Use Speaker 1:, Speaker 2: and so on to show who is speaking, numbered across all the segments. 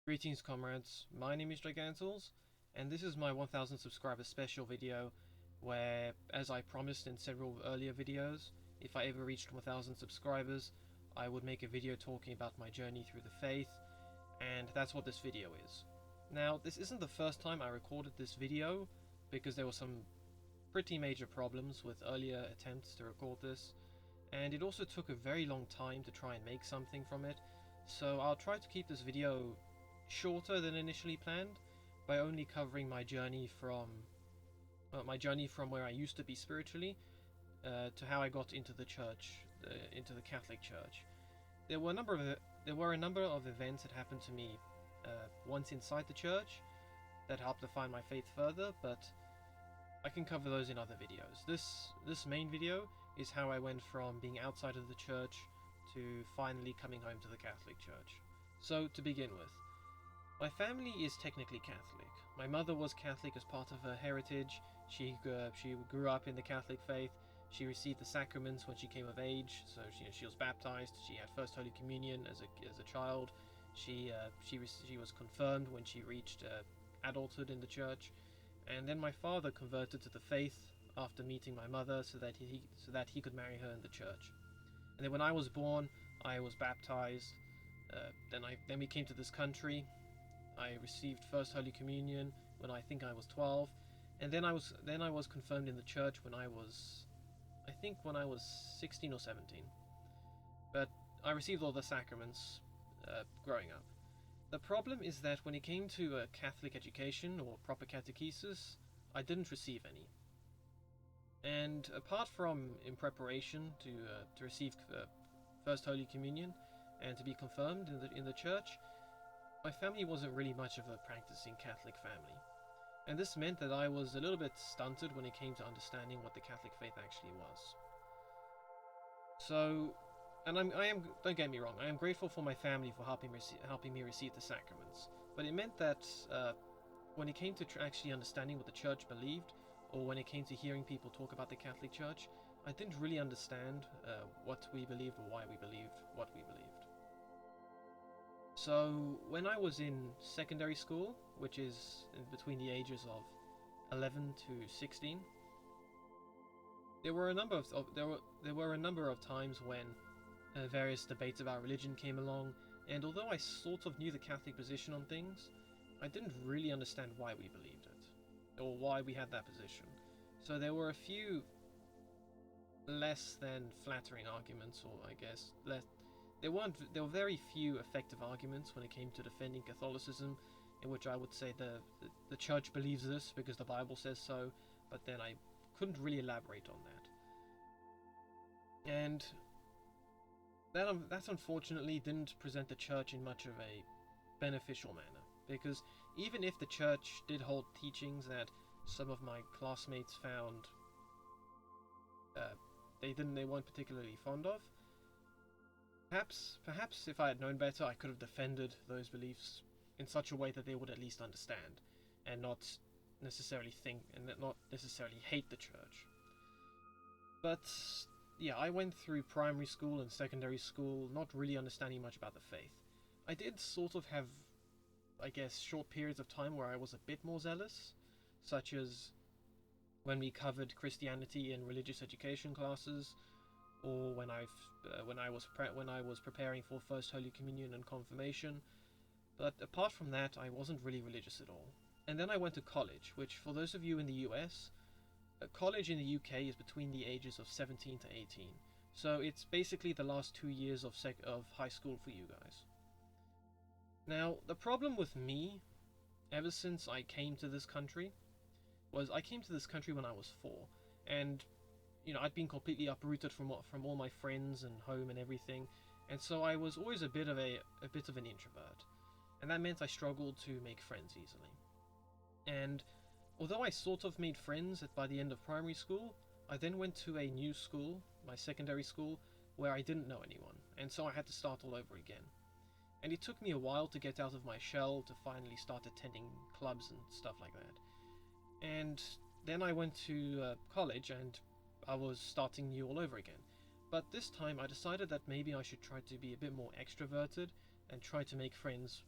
Speaker 1: Greetings comrades, my name is Gigantles, and this is my 1000 subscriber special video where, as I promised in several earlier videos, if I ever reached 1000 subscribers, I would make a video talking about my journey through the faith, and that's what this video is. Now, this isn't the first time I recorded this video, because there were some pretty major problems with earlier attempts to record this, and it also took a very long time to try and make something from it, so I'll try to keep this video shorter than initially planned by only covering my journey from where I used to be spiritually to how I got into the church, into the Catholic Church. There were a number of events that happened to me once inside the church that helped define my faith further, but I can cover those in other videos. This main video is how I went from being outside of the church to finally coming home to the Catholic Church. So, to begin with, my family is technically Catholic. My mother was Catholic as part of her heritage. She grew up in the Catholic faith. She received the sacraments when she came of age, so she was baptized. She had First Holy Communion as a child. She was confirmed when she reached adulthood in the church, and then my father converted to the faith after meeting my mother, so that he could marry her in the church. And then when I was born, I was baptized. Then we came to this country. I received First Holy Communion when I think I was 12, and then I was confirmed in the church when I was 16 or 17. But I received all the sacraments growing up. The problem is that when it came to Catholic education or proper catechesis, I didn't receive any. And apart from in preparation to receive First Holy Communion and to be confirmed in the church, my family wasn't really much of a practicing Catholic family, and this meant that I was a little bit stunted when it came to understanding what the Catholic faith actually was. So, and I am, don't get me wrong, I am grateful for my family for helping me receive the sacraments, but it meant that when it came to actually understanding what the church believed, or when it came to hearing people talk about the Catholic Church, I didn't really understand what we believed or why we believed what we believed. So, when I was in secondary school, which is in between the ages of 11 to 16, there were a number of times when various debates about religion came along, and although I sort of knew the Catholic position on things, I didn't really understand why we believed it, or why we had that position. So there were a few less than flattering arguments, or I guess there were very few effective arguments when it came to defending Catholicism, in which I would say the church believes this because the Bible says so, but then I couldn't really elaborate on that. And that unfortunately didn't present the church in much of a beneficial manner, because even if the church did hold teachings that some of my classmates found they weren't particularly fond of, Perhaps if I had known better, I could have defended those beliefs in such a way that they would at least understand, and not necessarily hate the church. But yeah, I went through primary school and secondary school not really understanding much about the faith. I did sort of have, I guess, short periods of time where I was a bit more zealous, such as when we covered Christianity in religious education classes, or when I was preparing for First Holy Communion and confirmation, but apart from that, I wasn't really religious at all. And then I went to college, which, for those of you in the US, college in the UK is between the ages of 17 to 18, so it's basically the last 2 years of high school for you guys. Now, the problem with me, ever since I came to this country, was I came to this country when I was 4, and I'd been completely uprooted from all my friends and home and everything, and so I was always a bit of an introvert, and that meant I struggled to make friends easily. And although I sort of made friends by the end of primary school, I then went to a new school, my secondary school, where I didn't know anyone, and so I had to start all over again. And it took me a while to get out of my shell to finally start attending clubs and stuff like that. And then I went to college, and I was starting new all over again. But this time I decided that maybe I should try to be a bit more extroverted and try to make friends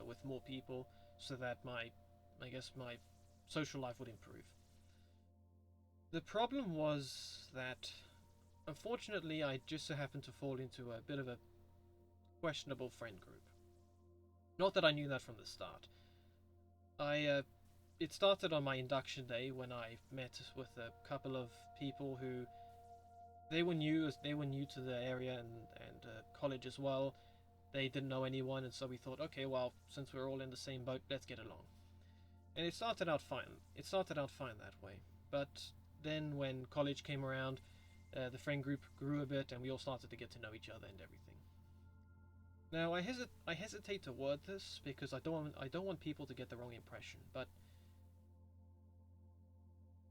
Speaker 1: with more people, so that my social life would improve. The problem was that, unfortunately, I just so happened to fall into a bit of a questionable friend group. Not that I knew that from the start. It started on my induction day when I met with a couple of people who they were new to the area and college as well. They didn't know anyone, and so we thought, okay, well, since we're all in the same boat, let's get along. And it started out fine. It started out fine that way. But then when college came around, the friend group grew a bit, and we all started to get to know each other and everything. Now, I hesitate to word this because I don't want people to get the wrong impression, but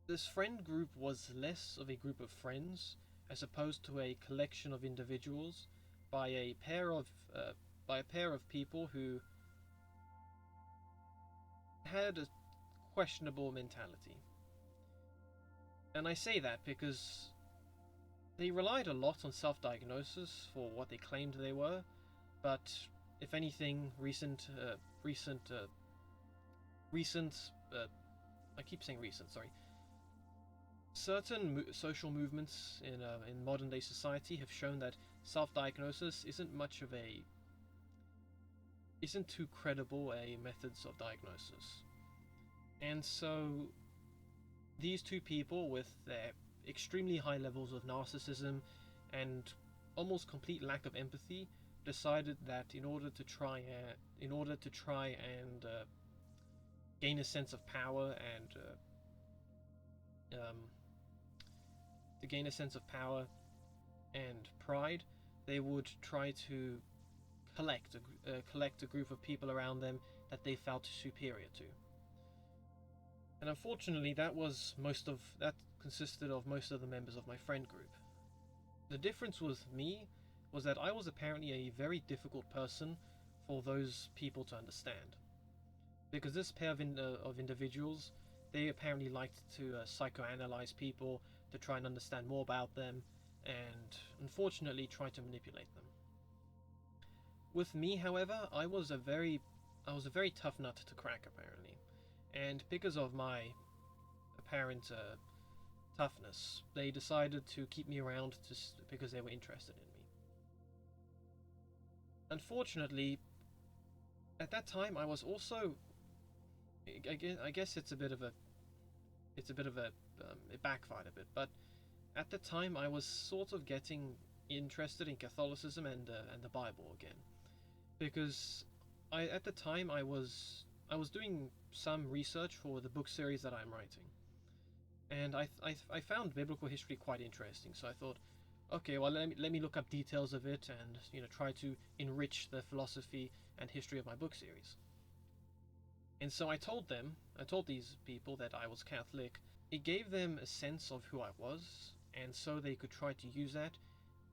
Speaker 1: this friend group was less of a group of friends as opposed to a collection of individuals by a pair of people who had a questionable mentality. And I say that because they relied a lot on self-diagnosis for what they claimed they were, but if anything, I keep saying recent, sorry. Certain social movements in modern day society have shown that self-diagnosis isn't too credible a methods of diagnosis. And so these two people, with their extremely high levels of narcissism and almost complete lack of empathy, decided that in order to try and gain a sense of power and pride, they would try to collect a group of people around them that they felt superior to. And unfortunately, that consisted of most of the members of my friend group. The difference with me was that I was apparently a very difficult person for those people to understand, because this pair of individuals, they apparently liked to psychoanalyze people to try and understand more about them, and unfortunately try to manipulate them. With me, however, I was a very tough nut to crack, apparently, and because of my apparent toughness, they decided to keep me around because they were interested in me. Unfortunately, at that time, I was also, I guess it backfired a bit, but at the time I was sort of getting interested in Catholicism and the Bible again, because at the time I was doing some research for the book series that I'm writing, and I found biblical history quite interesting. So I thought, okay, well, let me look up details of it and try to enrich the philosophy and history of my book series. And so I told these people that I was Catholic. It gave them a sense of who I was, and so they could try to use that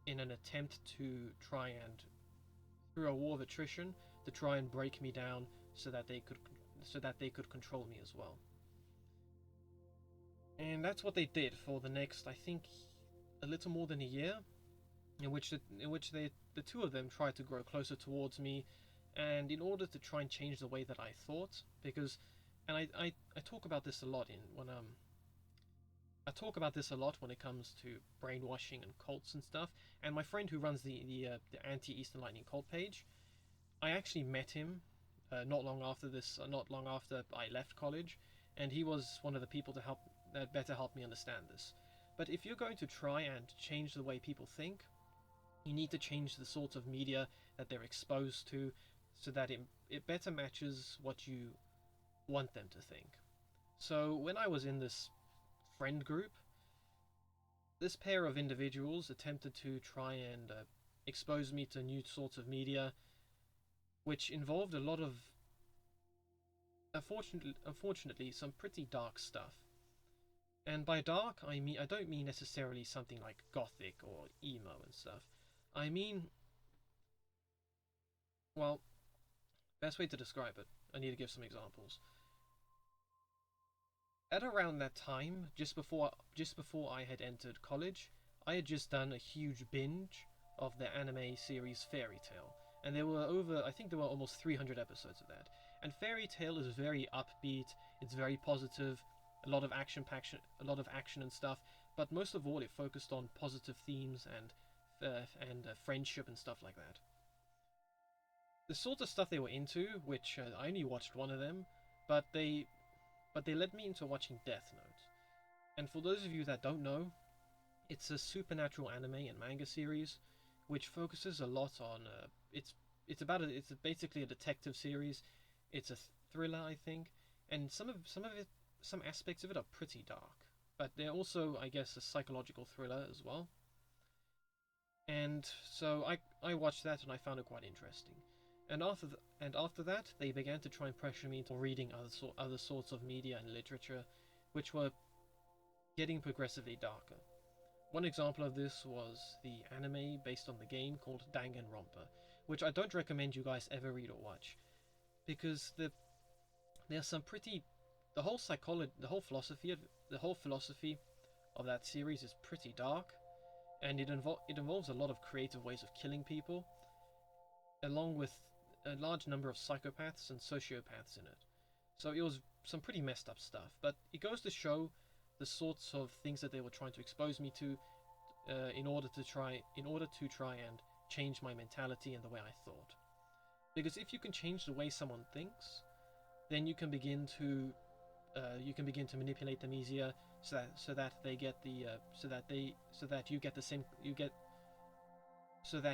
Speaker 1: in an attempt to try and, through a war of attrition, to try and break me down so that they could control me as well. And that's what they did for the next, I think, a little more than a year, in which the two of them tried to grow closer towards me, and in order to try and change the way that I thought, because, and I talk about this a lot when it comes to brainwashing and cults and stuff. And my friend who runs the anti-Eastern Lightning cult page, I actually met him not long after I left college, and he was one of the people that better help me understand this. But if you're going to try and change the way people think, you need to change the sort of media that they're exposed to, so that it better matches what you want them to think. So when I was in this friend group, this pair of individuals attempted to try and expose me to new sorts of media, which involved a lot of, unfortunately, some pretty dark stuff. And by dark, I don't mean necessarily something like gothic or emo and stuff. I mean, well, best way to describe it, I need to give some examples. At around that time, just before I had entered college, I had just done a huge binge of the anime series Fairy Tail, and I think there were almost 300 episodes of that. And Fairy Tail is very upbeat, it's very positive, a lot of action and stuff, but most of all it focused on positive themes and friendship and stuff like that. The sort of stuff they were into, which I only watched one of them, but they led me into watching Death Note. And for those of you that don't know, it's a supernatural anime and manga series which focuses a lot on it's basically a detective series. It's a thriller, I think, and some aspects of it are pretty dark, but they're also, I guess, a psychological thriller as well. And so I watched that and I found it quite interesting. And after that, they began to try and pressure me into reading other sorts of media and literature, which were getting progressively darker. One example of this was the anime based on the game called Danganronpa, which I don't recommend you guys ever read or watch, because there's some pretty the whole philosophy of that series is pretty dark, and it involves a lot of creative ways of killing people, along with a large number of psychopaths and sociopaths in it. So it was some pretty messed up stuff, but it goes to show the sorts of things that they were trying to expose me to, in order to try and change my mentality and the way I thought. Because if you can change the way someone thinks, then you can begin to manipulate them easier, so that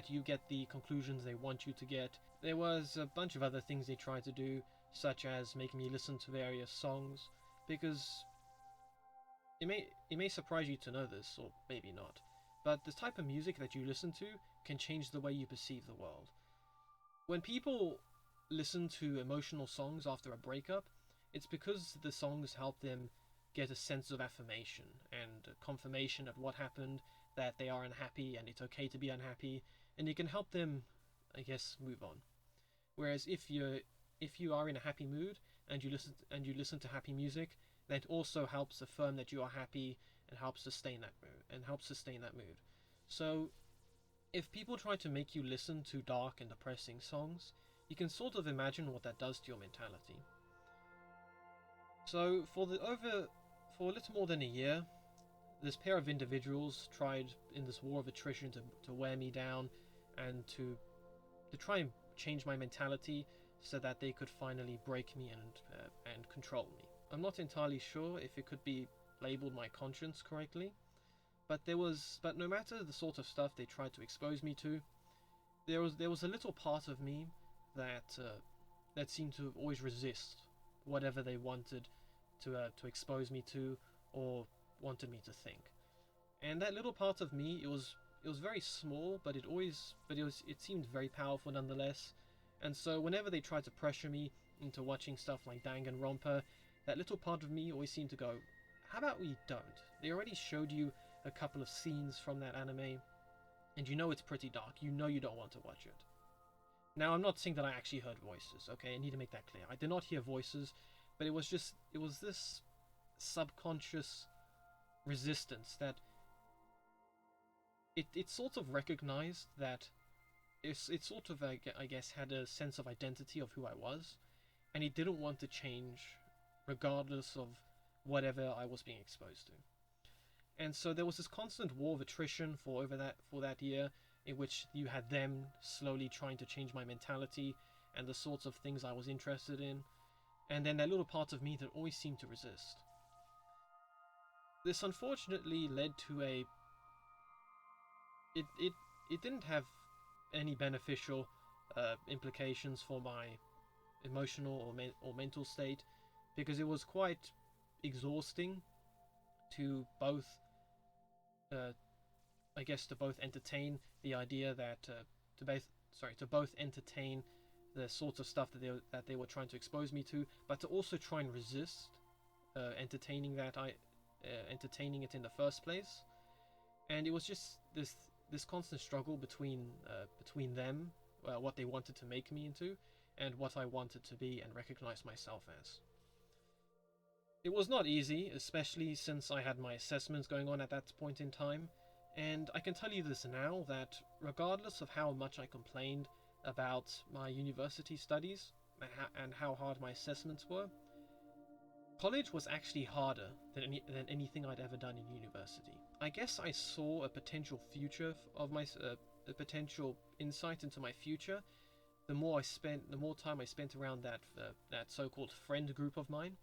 Speaker 1: you get the conclusions they want you to get. There was a bunch of other things they tried to do, such as making me listen to various songs, because it may surprise you to know this, or maybe not, but the type of music that you listen to can change the way you perceive the world. When people listen to emotional songs after a breakup, it's because the songs help them get a sense of affirmation and confirmation of what happened, that they are unhappy and it's okay to be unhappy, and it can help them, I guess, move on. Whereas if you are in a happy mood and you listen to happy music, that also helps affirm that you are happy and helps sustain that mood. So if people try to make you listen to dark and depressing songs, you can sort of imagine what that does to your mentality. So for a little more than a year, this pair of individuals tried in this war of attrition to wear me down and to try and change my mentality so that they could finally break me and control me. I'm not entirely sure if it could be labeled my conscience correctly, but no matter the sort of stuff they tried to expose me to, there was a little part of me that seemed to always resist whatever they wanted to expose me to or wanted me to think. And that little part of me, it was very small, but it seemed very powerful nonetheless. And so whenever they tried to pressure me into watching stuff like Danganronpa, that little part of me always seemed to go, how about we don't? They already showed you a couple of scenes from that anime, and you know it's pretty dark. You know you don't want to watch it. Now, I'm not saying that I actually heard voices, okay? I need to make that clear. I did not hear voices, but it was this subconscious resistance that it sort of recognized that it sort of, I guess, had a sense of identity of who I was, and it didn't want to change regardless of whatever I was being exposed to. And so there was this constant war of attrition for that year, in which you had them slowly trying to change my mentality and the sorts of things I was interested in, and then that little part of me that always seemed to resist. This unfortunately led to it didn't have any beneficial implications for my emotional or mental state, because it was quite exhausting to both entertain the idea that to both entertain the sorts of stuff that they were trying to expose me to, but to also try and resist entertaining it in the first place. And it was just this constant struggle between them, what they wanted to make me into, and what I wanted to be and recognize myself as. It was not easy, especially since I had my assessments going on at that point in time, and I can tell you this now, that regardless of how much I complained about my university studies and how hard my assessments were, college was actually harder than anything I'd ever done in university. I guess I saw a potential future of my a potential insight into my future. The more time I spent around that so-called friend group of mine,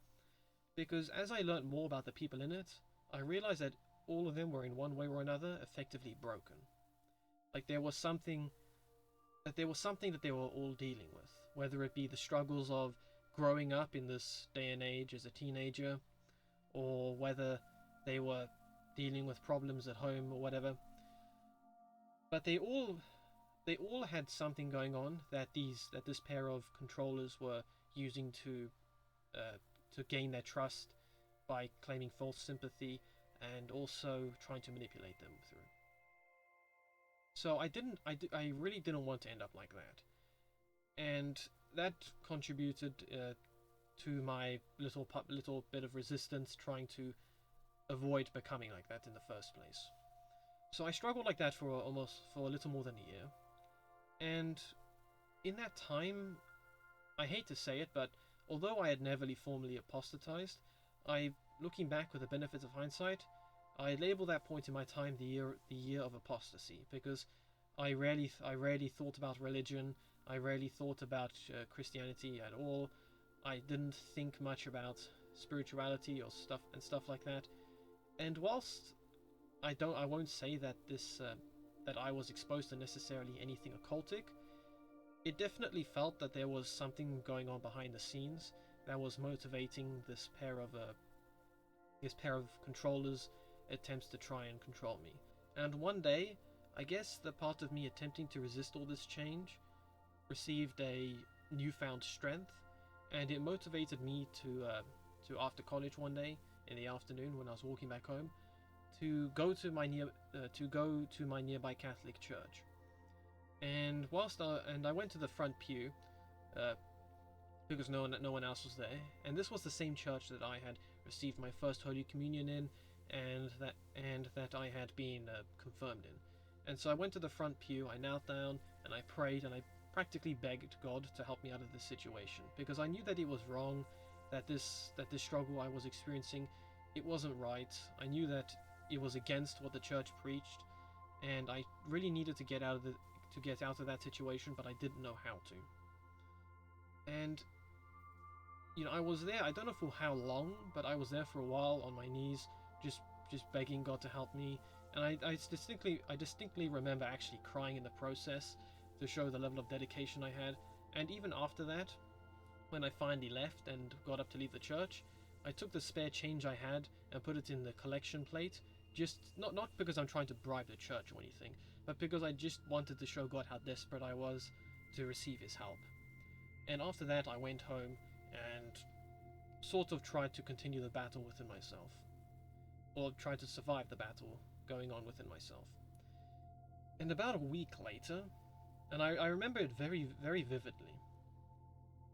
Speaker 1: because as I learned more about the people in it, I realized that all of them were in one way or another effectively broken. Like there was something that they were all dealing with, whether it be the struggles of growing up in this day and age as a teenager, or whether they were dealing with problems at home or whatever. But they all had something going on that this pair of controllers were using to gain their trust by claiming false sympathy and also trying to manipulate them through. So I really didn't want to end up like that, and that contributed to my little bit of resistance trying to avoid becoming like that in the first place. So I struggled like that for a little more than a year, and in that time, I hate to say it, but although I had never formally apostatized, looking back with the benefits of hindsight, I label that point in my time the year of apostasy, because I rarely thought about religion. I rarely thought about Christianity at all. I didn't think much about spirituality or stuff like that. And whilst I won't say that that I was exposed to necessarily anything occultic, it definitely felt that there was something going on behind the scenes that was motivating this pair of controllers' attempts to try and control me. And one day, I guess the part of me attempting to resist all this change received a newfound strength, and it motivated me to after college one day in the afternoon when I was walking back home, to go to my nearby Catholic church. And I went to the front pew because no one else was there, and this was the same church that I had received my first Holy Communion in, and that I had been confirmed in. And so I went to the front pew, I knelt down, and I prayed, and I practically begged God to help me out of this situation, because I knew that it was wrong, that this struggle I was experiencing, it wasn't right. I knew that it was against what the church preached, and I really needed to get out of that situation, but I didn't know how to. And I was there, I don't know for how long, but I was there for a while on my knees, just begging God to help me. And I distinctly remember actually crying in the process to show the level of dedication I had. And even after that, when I finally left and got up to leave the church, I took the spare change I had and put it in the collection plate, just not because I'm trying to bribe the church or anything, but because I just wanted to show God how desperate I was to receive his help. And after that, I went home and sort of tried to continue the battle within myself, or tried to survive the battle going on within myself. And about a week later, and I remember it very, very vividly,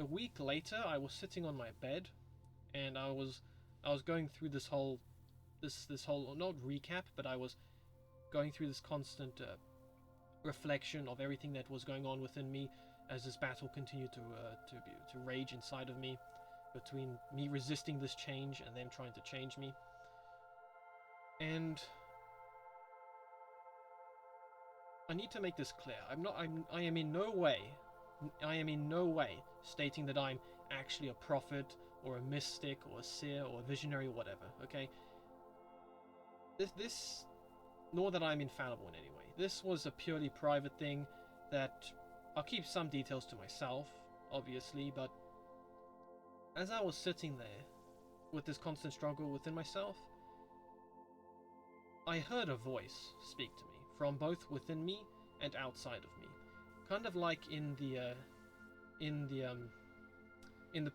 Speaker 1: a week later I was sitting on my bed, and I was going through this whole not recap, but I was going through this constant reflection of everything that was going on within me as this battle continued to rage inside of me, between me resisting this change and them trying to change me. And I need to make this clear. I am in no way stating that I'm actually a prophet or a mystic or a seer or a visionary or whatever, okay? This nor that I'm infallible in any way. This was a purely private thing that I'll keep some details to myself, obviously, but as I was sitting there with this constant struggle within myself, I heard a voice speak to me from both within me and outside of me, kind of like in the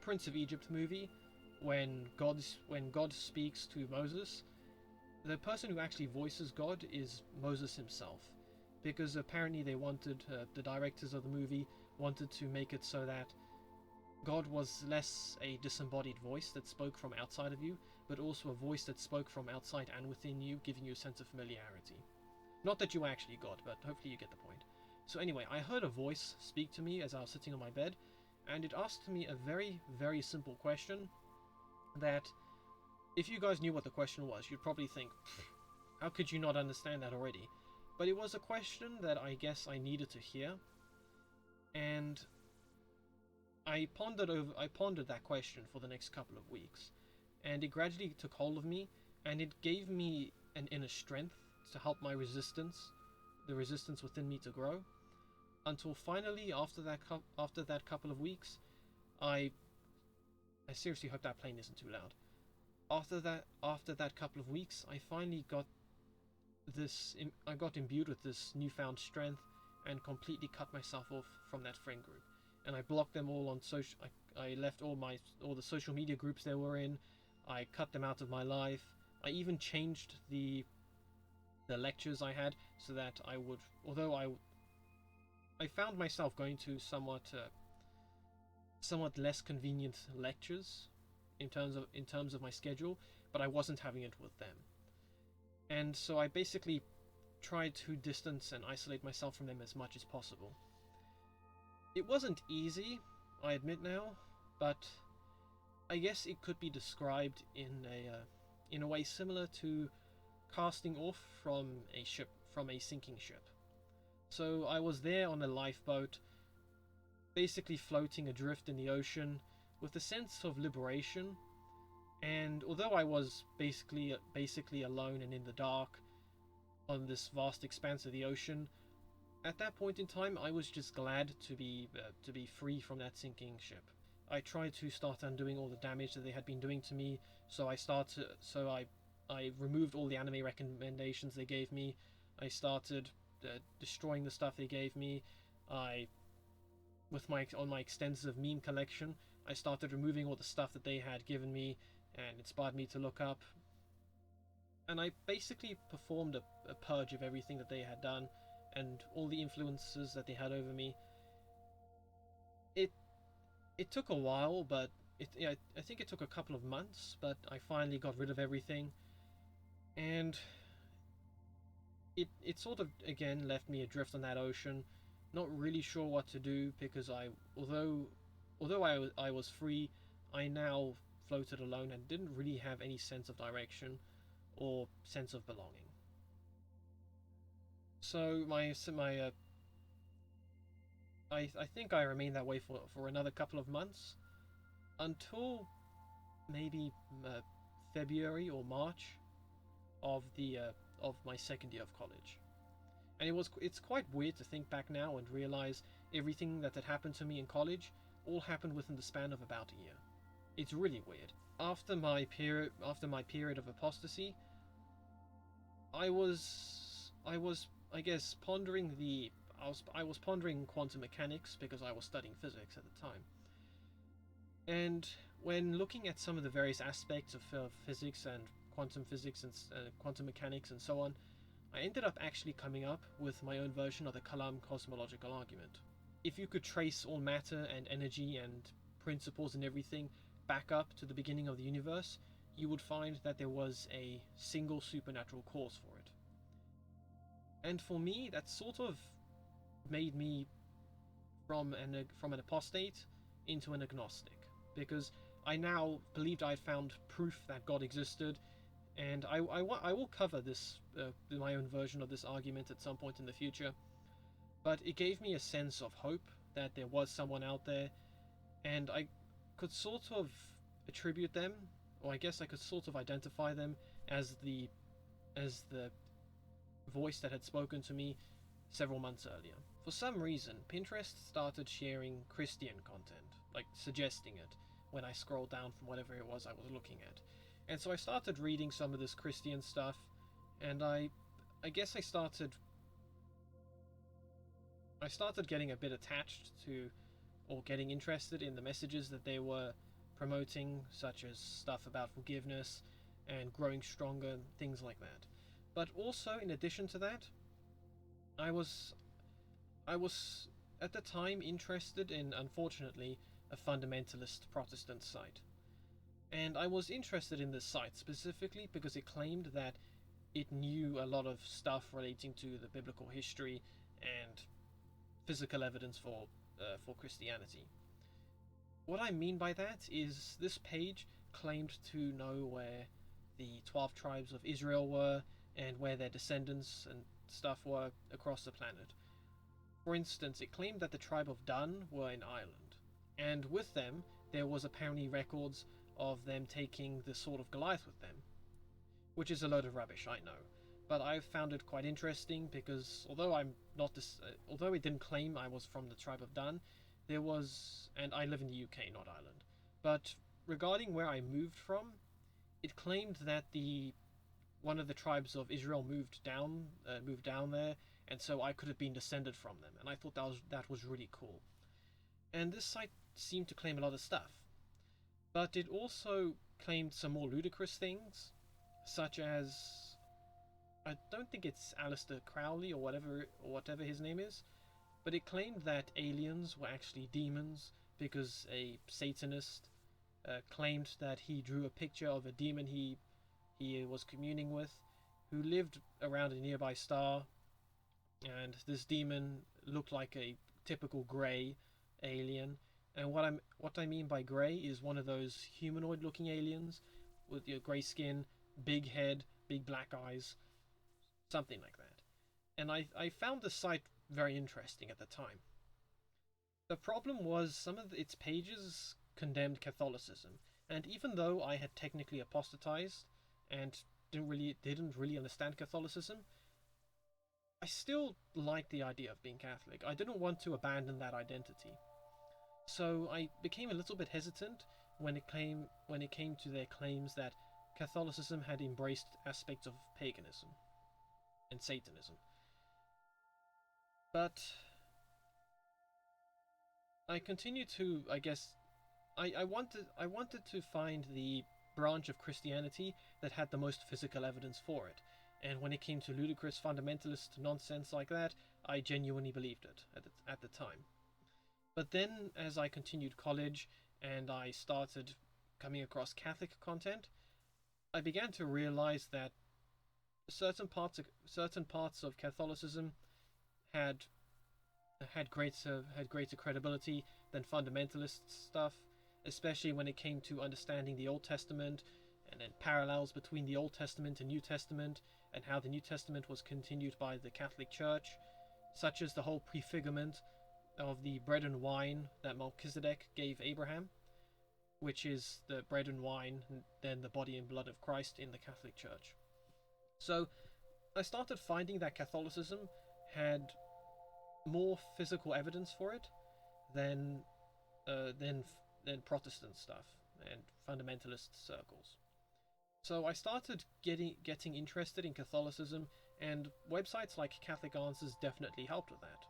Speaker 1: Prince of Egypt movie, when God speaks to Moses. The person who actually voices God is Moses himself, because apparently they wanted, the directors of the movie wanted to make it so that God was less a disembodied voice that spoke from outside of you, but also a voice that spoke from outside and within you, giving you a sense of familiarity. Not that you were actually God, but hopefully you get the point. So anyway, I heard a voice speak to me as I was sitting on my bed, and it asked me a very, very simple question that, if you guys knew what the question was, you'd probably think, how could you not understand that already? But it was a question that I guess I needed to hear, and I pondered that question for the next couple of weeks, and it gradually took hold of me, and it gave me an inner strength to help the resistance within me to grow, until finally, after that couple of weeks, I seriously hope that plane isn't too loud. After that couple of weeks, I finally got imbued with this newfound strength, and completely cut myself off from that friend group. And I blocked them all on social. I left all the social media groups they were in. I cut them out of my life. I even changed the lectures I had so that I would, although I found myself going to somewhat less convenient lectures in terms of my schedule, but I wasn't having it with them. And so I basically tried to distance and isolate myself from them as much as possible. It wasn't easy, I admit now, but I guess it could be described in a way similar to casting off from a sinking ship. So I was there on a lifeboat, basically floating adrift in the ocean, with a sense of liberation. And although I was basically alone and in the dark on this vast expanse of the ocean, at that point in time I was just glad to be free from that sinking ship. I tried to start undoing all the damage that they had been doing to me, so I removed all the anime recommendations they gave me. I started destroying the stuff they gave me. On my extensive meme collection, I started removing all the stuff that they had given me and inspired me to look up. And I basically performed a purge of everything that they had done and all the influences that they had over me. It took a while, but I think it took a couple of months, but I finally got rid of everything. And it sort of again left me adrift on that ocean, not really sure what to do, because although I was free, I now floated alone and didn't really have any sense of direction or sense of belonging. So I think I remained that way for another couple of months, until maybe February or March of my second year of college. And it's quite weird to think back now and realize everything that had happened to me in college all happened within the span of about a year. It's really weird. After my period of apostasy, I was I guess pondering I was pondering quantum mechanics, because I was studying physics at the time. And when looking at some of the various aspects of physics and quantum physics and quantum mechanics and so on, I ended up actually coming up with my own version of the Kalam cosmological argument. If you could trace all matter and energy and principles and everything back up to the beginning of the universe, you would find that there was a single supernatural cause for it. And for me, that sort of made me from an apostate into an agnostic, because I now believed I had found proof that God existed. And I will cover this, my own version of this argument at some point in the future. But it gave me a sense of hope that there was someone out there, and I could sort of attribute them, or I guess I could sort of identify them as the voice that had spoken to me several months earlier. For some reason, Pinterest started sharing Christian content, like suggesting it, when I scrolled down from whatever it was I was looking at. And so I started reading some of this Christian stuff, and I guess I started getting a bit attached to, or getting interested in, the messages that they were promoting, such as stuff about forgiveness and growing stronger, things like that. But also, in addition to that, I was at the time interested in, unfortunately, a fundamentalist Protestant site. And I was interested in this site specifically because it claimed that it knew a lot of stuff relating to the biblical history and physical evidence for Christianity. What I mean by that is this page claimed to know where the 12 tribes of Israel were and where their descendants and stuff were across the planet. For instance, it claimed that the tribe of Dan were in Ireland, and with them there was apparently records of them taking the sword of Goliath with them, which is a load of rubbish, I know. But I found it quite interesting because although although it didn't claim I was from the tribe of Dan, there was, and I live in the UK, not Ireland. But regarding where I moved from, it claimed that one of the tribes of Israel moved down there, and so I could have been descended from them, and I thought that was really cool. And this site seemed to claim a lot of stuff, but it also claimed some more ludicrous things, such as, I don't think it's Aleister Crowley or whatever his name is, but it claimed that aliens were actually demons because a Satanist claimed that he drew a picture of a demon he was communing with, who lived around a nearby star, and this demon looked like a typical grey alien. And what I mean by grey is one of those humanoid-looking aliens with your grey skin, big head, big black eyes, something like that. And I found the site very interesting at the time. The problem was some of its pages condemned Catholicism, and even though I had technically apostatized and didn't really understand Catholicism, I still liked the idea of being Catholic. I didn't want to abandon that identity. So I became a little bit hesitant when it came to their claims that Catholicism had embraced aspects of paganism and Satanism. But I continued to, I guess, I wanted to find the branch of Christianity that had the most physical evidence for it. And when it came to ludicrous fundamentalist nonsense like that, I genuinely believed it at the time. But then, as I continued college and I started coming across Catholic content, I began to realize that certain parts of Catholicism had greater credibility than fundamentalist stuff, especially when it came to understanding the Old Testament and then parallels between the Old Testament and New Testament, and how the New Testament was continued by the Catholic Church, such as the whole prefigurement of the bread and wine that Melchizedek gave Abraham, which is the bread and wine, then the body and blood of Christ in the Catholic Church. So I started finding that Catholicism had more physical evidence for it than Protestant stuff and fundamentalist circles. So I started getting interested in Catholicism, and websites like Catholic Answers definitely helped with that.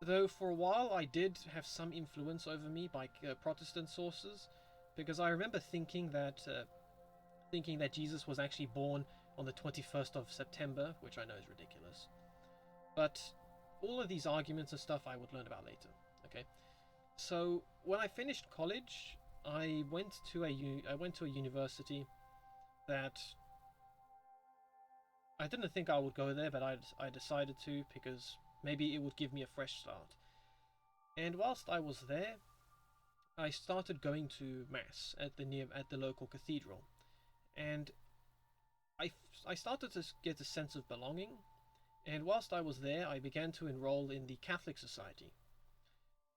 Speaker 1: Though for a while I did have some influence over me by Protestant sources, because I remember thinking that Jesus was actually born on the 21st of September, which I know is ridiculous. But all of these arguments and stuff I would learn about later. Okay, so when I finished college, I went to a university that I didn't think I would go there, but I decided to because maybe it would give me a fresh start. And whilst I was there, I started going to mass at the local cathedral, and I started to get a sense of belonging. And whilst I was there, I began to enroll in the Catholic Society.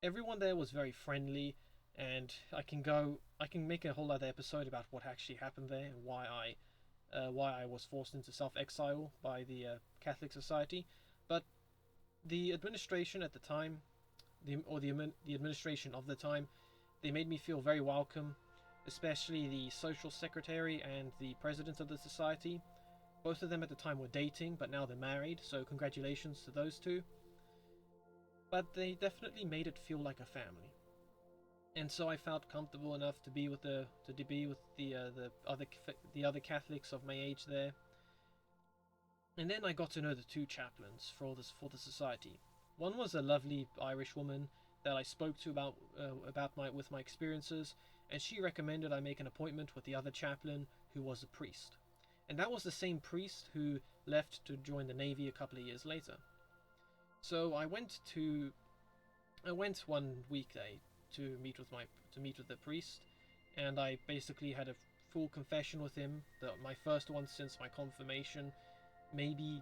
Speaker 1: Everyone there was very friendly, and I can make a whole other episode about what actually happened there and why I was forced into self-exile by the Catholic Society. But the administration at the time, the administration of the time, they made me feel very welcome, especially the social secretary and the president of the society. Both of them at the time were dating, but now they're married, so congratulations to those two. But they definitely made it feel like a family, and so I felt comfortable enough to be with the other Catholics of my age there. And then I got to know the two chaplains for the society. One was a lovely Irish woman that I spoke to about my experiences, and she recommended I make an appointment with the other chaplain, who was a priest. And that was the same priest who left to join the Navy a couple of years later. So I went one weekday to meet with the priest, and I basically had a full confession with him, my first one since my confirmation, maybe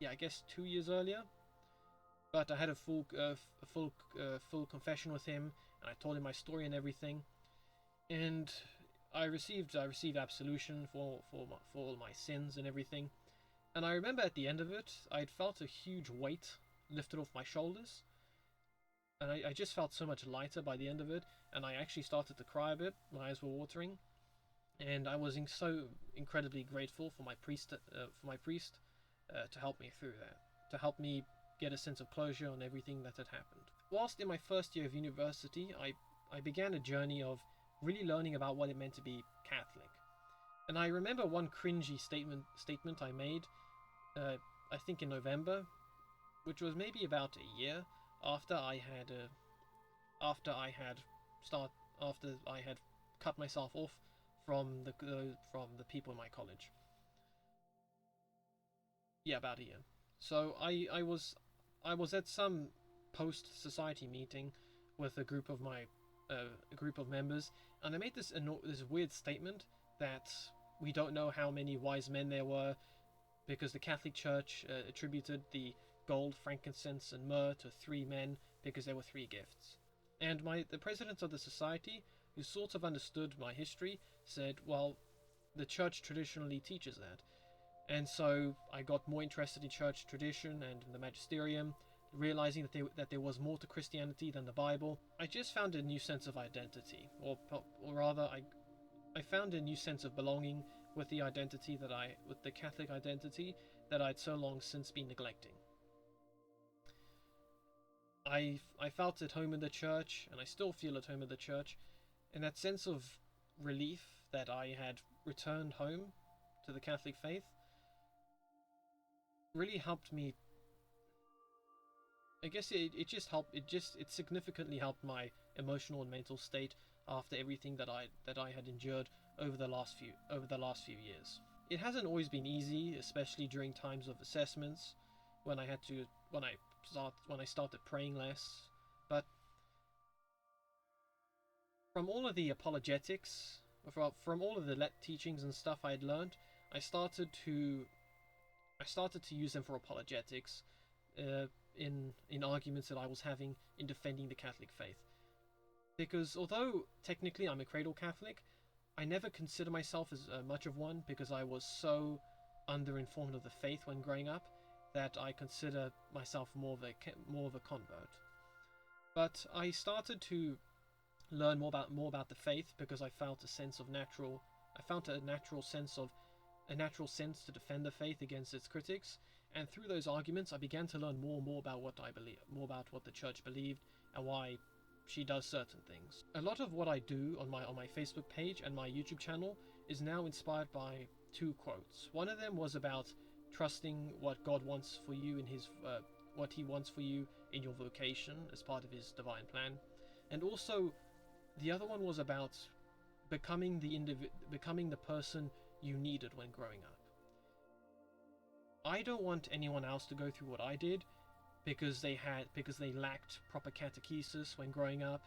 Speaker 1: I guess 2 years earlier. But I had a full confession with him, and I told him my story and everything, and I received absolution for all my sins and everything. And I remember at the end of it, I'd felt a huge weight lifted off my shoulders, and I just felt so much lighter by the end of it, and I actually started to cry a bit. My eyes were watering, and I was so incredibly grateful for my priest to help me through that, to help me get a sense of closure on everything that had happened. Whilst in my first year of university, I began a journey of really learning about what it meant to be Catholic. And I remember one cringy statement I made, I think in November, which was maybe about a year after I had cut myself off from the people in my college. Yeah, about a year. So I was at some post-society meeting with a group of members, and I made this weird statement that we don't know how many wise men there were, because the Catholic Church attributed the gold, frankincense, and myrrh to 3 men because there were 3 gifts. And the president of the society, who sort of understood my history, said, well, the church traditionally teaches that. And so I got more interested in church tradition and the magisterium, realizing that there was more to Christianity than the Bible. I just found a new sense of identity, or rather, I found a new sense of belonging with the Catholic identity that I'd so long since been neglecting. I felt at home in the church, and I still feel at home in the church, and that sense of relief that I had returned home to the Catholic faith really helped me. I guess it significantly helped my emotional and mental state after everything that I had endured over the last few years. It hasn't always been easy, especially during times of assessments, when I started praying less. But from all of the apologetics, from all of the teachings and stuff I had learned, I started to use them for apologetics, in arguments that I was having in defending the Catholic faith. Because although technically I'm a cradle Catholic, I never consider myself as much of one, because I was so underinformed of the faith when growing up that I consider myself more of a convert. But I started to learn more about the faith because I found a natural sense to defend the faith against its critics, and through those arguments I began to learn more and more about what I believe, more about what the church believed and why she does certain things. A lot of what I do on my Facebook page and my YouTube channel is now inspired by 2 quotes. One of them was about trusting what God wants for you in what He wants for you in your vocation as part of His divine plan, and also the other one was about becoming the person you needed when growing up. I don't want anyone else to go through what I did because they lacked proper catechesis when growing up.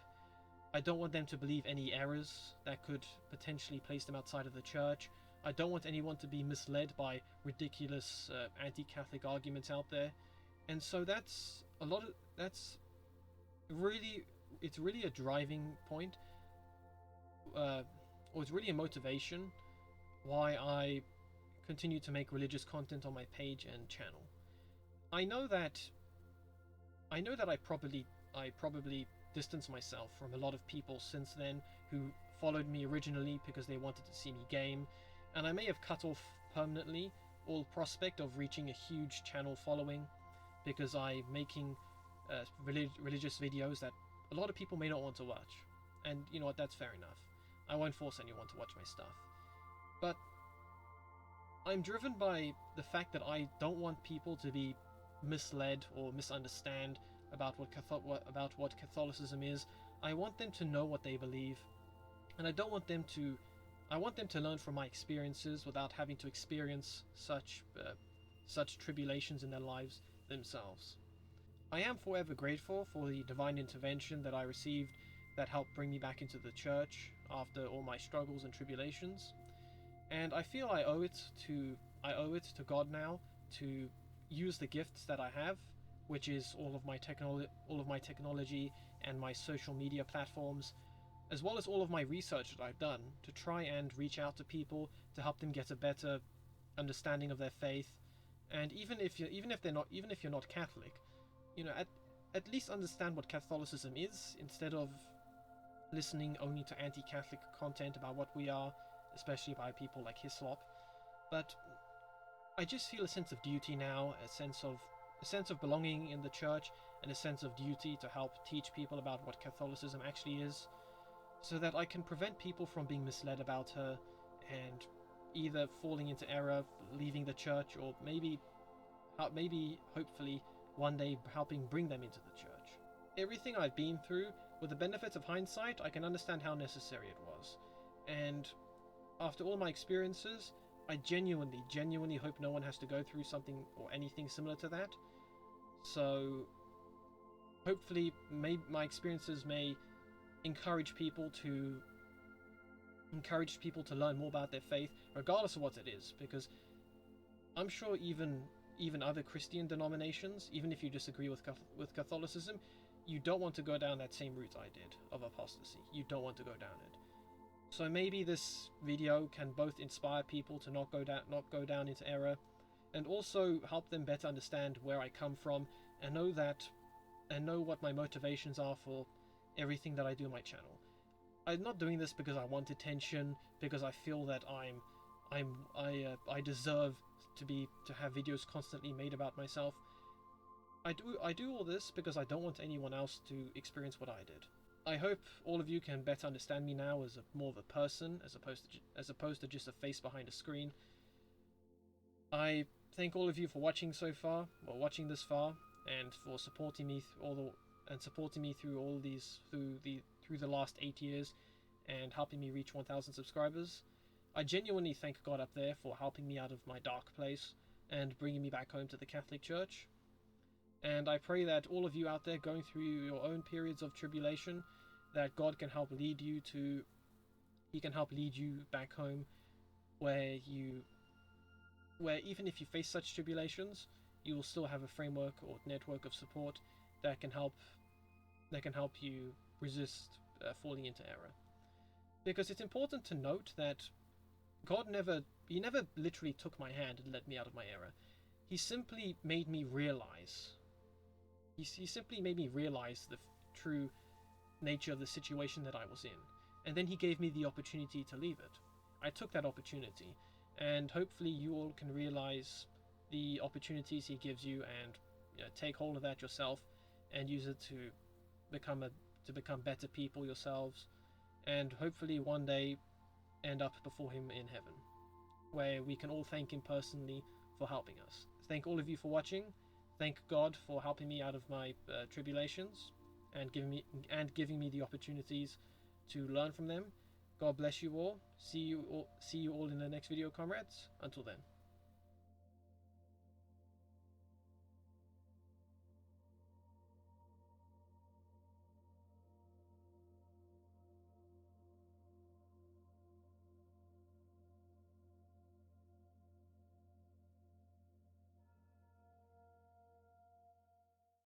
Speaker 1: I don't want them to believe any errors that could potentially place them outside of the church. I don't want anyone to be misled by ridiculous anti-Catholic arguments out there. And so it's really a driving point, or it's really a motivation why I continue to make religious content on my page and channel. I know that I probably distanced myself from a lot of people since then who followed me originally because they wanted to see me game, and I may have cut off permanently all prospect of reaching a huge channel following because I'm making religious videos that a lot of people may not want to watch. And you know what, that's fair enough. I won't force anyone to watch my stuff. But I'm driven by the fact that I don't want people to be misled or misunderstand about what Catholicism is. I want them to know what they believe, and I want them to learn from my experiences without having to experience such such tribulations in their lives themselves. I am forever grateful for the divine intervention that I received that helped bring me back into the church after all my struggles and tribulations, and I feel I owe it to God now to use the gifts that I have, which is all of my technology and my social media platforms, as well as all of my research that I've done, to try and reach out to people to help them get a better understanding of their faith. And even if you're not Catholic, at least understand what Catholicism is, instead of listening only to anti-Catholic content about what we are, especially by people like Hislop. But I just feel a sense of duty now, a sense of belonging in the church, and a sense of duty to help teach people about what Catholicism actually is, so that I can prevent people from being misled about her and either falling into error, leaving the church, or maybe hopefully one day helping bring them into the church. Everything I've been through, with the benefits of hindsight, I can understand how necessary it was. And after all my experiences, I genuinely hope no one has to go through something or anything similar to that. So hopefully my experiences may encourage people to learn more about their faith, regardless of what it is, because I'm sure even other Christian denominations, even if you disagree with Catholicism, you don't want to go down that same route I did of apostasy. You don't want to go down it. So maybe this video can both inspire people to not go down into error, and also help them better understand where I come from, and know what my motivations are for everything that I do on my channel. I'm not doing this because I want attention, because I feel that I deserve to have videos constantly made about myself. I do all this because I don't want anyone else to experience what I did. I hope all of you can better understand me now as more of a person, as opposed to just a face behind a screen. I thank all of you for watching so far, or watching this far, and for supporting me through the last 8 years, and helping me reach 1,000 subscribers. I genuinely thank God up there for helping me out of my dark place and bringing me back home to the Catholic Church. And I pray that all of you out there going through your own periods of tribulation, that God can help lead you back home, where even if you face such tribulations, you will still have a framework or network of support that can help you resist falling into error. Because it's important to note that God never literally took my hand and led me out of my error. He simply made me realize. He simply made me realize the true nature of the situation that I was in, and then he gave me the opportunity to leave it. I took that opportunity, and hopefully you all can realize the opportunities he gives you, and take hold of that yourself and use it to become better people yourselves, and hopefully one day end up before him in heaven, where we can all thank him personally for helping us. Thank all of you for watching. Thank God for helping me out of my tribulations and giving me the opportunities to learn from them. God bless you all. See you all in the next video, comrades. Until then.